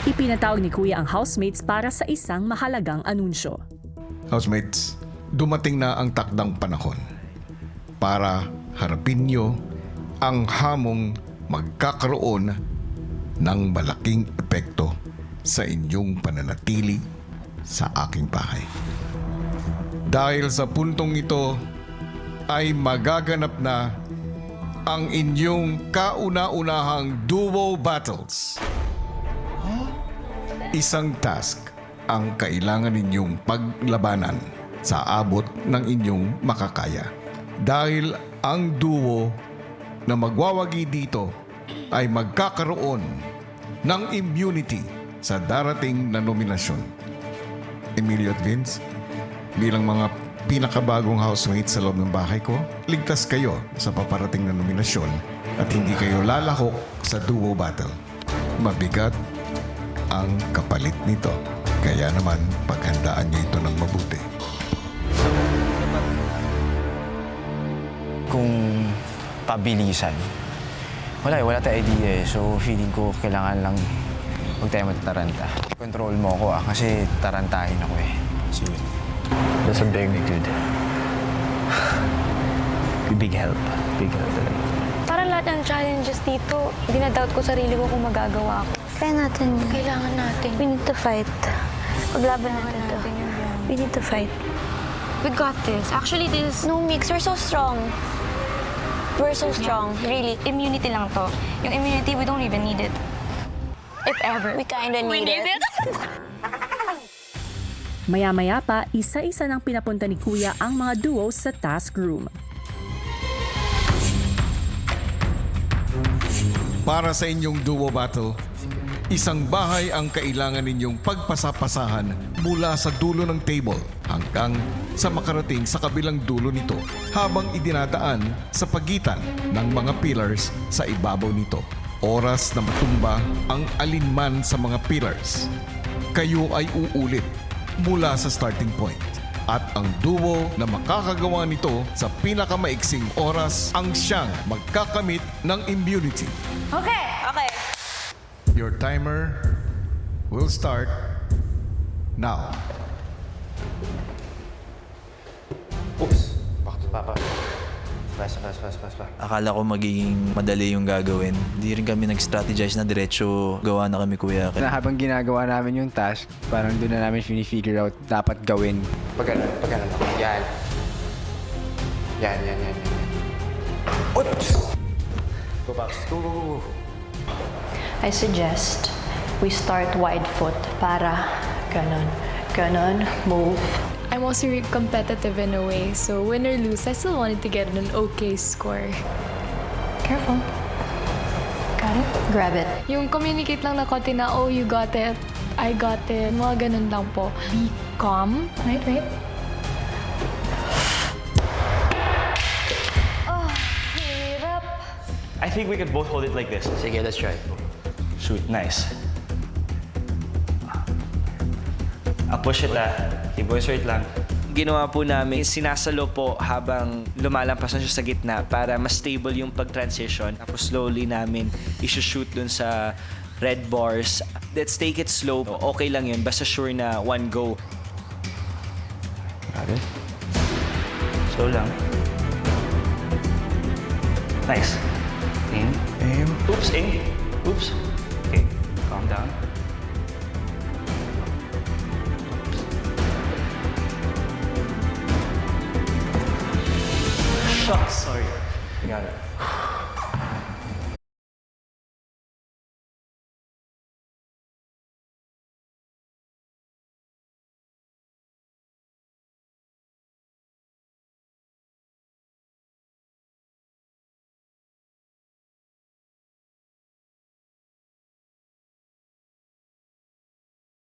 Ipinatawag ni Kuya ang housemates para sa isang mahalagang anunsyo. Housemates, dumating na ang takdang panahon para harapin nyo ang hamong magkakaroon ng malaking epekto sa inyong pananatili sa aking bahay. Dahil sa puntong ito ay magaganap na ang inyong kauna-unahang duo battles. Isang task ang kailangan ninyong paglabanan sa abot ng inyong makakaya. Dahil ang duo na magwawagi dito ay magkakaroon ng immunity sa darating na nominasyon. Emilio at Vince, bilang mga pinakabagong housemates sa loob ng bahay ko, ligtas kayo sa paparating na nominasyon at hindi kayo lalahok sa duo battle. Mabigat ang kapalit nito. Kaya naman, paghandaan niyo ito ng mabuti. Kung pabilisan, wala tayong idea eh. So feeling ko kailangan lang huwag tayo matataranta. Control mo ako kasi tarantahin ako eh. Sige. That's a big big help. Big help talaga. Para lahat ng challenges dito, dinadoubt ko sarili ko kung magagawa ko. Kaya natin yun. Kailangan natin. We need to fight. Paglaban natin to. We need to fight. We got this. Actually, this No, Mix, we're so strong. We're so strong, really. immunity lang to. Yung immunity, we don't even need it. If ever. We kinda need it. Maya-maya pa, isa-isa nang pinapunta ni Kuya ang mga duos sa task room. Para sa inyong duo battle, isang bahay ang kailangan ninyong pagpasapasahan mula sa dulo ng table hanggang sa makarating sa kabilang dulo nito habang idinadaan sa pagitan ng mga pillars sa ibabaw nito. Oras na matumba ang alinman sa mga pillars. Kayo ay uulit mula sa starting point. At ang duo na makakagawa nito sa pinakamaiksing oras ang siyang magkakamit ng immunity. Okay. Your timer will start now. Oops! Papa. Fast. Akala ko magiging madali yung gagawin. Hindi rin kami nag-strategize na diretso gawa na kami, Kuya. Na habang ginagawa namin yung task, parang doon na namin figure out dapat gawin. Pag ganun ako. Yan. Oops! Go, Paps. Go. I suggest we start wide foot para ganon, move. I'm also competitive in a way, so win or lose, I still wanted to get an okay score. Careful. Got it? Grab it. Yung communicate lang na konti na, oh, you got it, I got it, mga ganun lang po. Be calm. Right. I think we could both hold it like this. Sige, let's try. Shoot, nice. I'll push it voice right lang. Ginawa po namin, sinasalo po habang lumalampas na siya sa gitna para mas stable yung pag-transition. Tapos slowly namin isushoot dun sa red bars. Let's take it slow. Okay lang yun, basta sure na one go. Got it. Slow lang. Nice. Aim. Oops, aim. Oops. Okay, calm down. Shucks, sorry. You got it.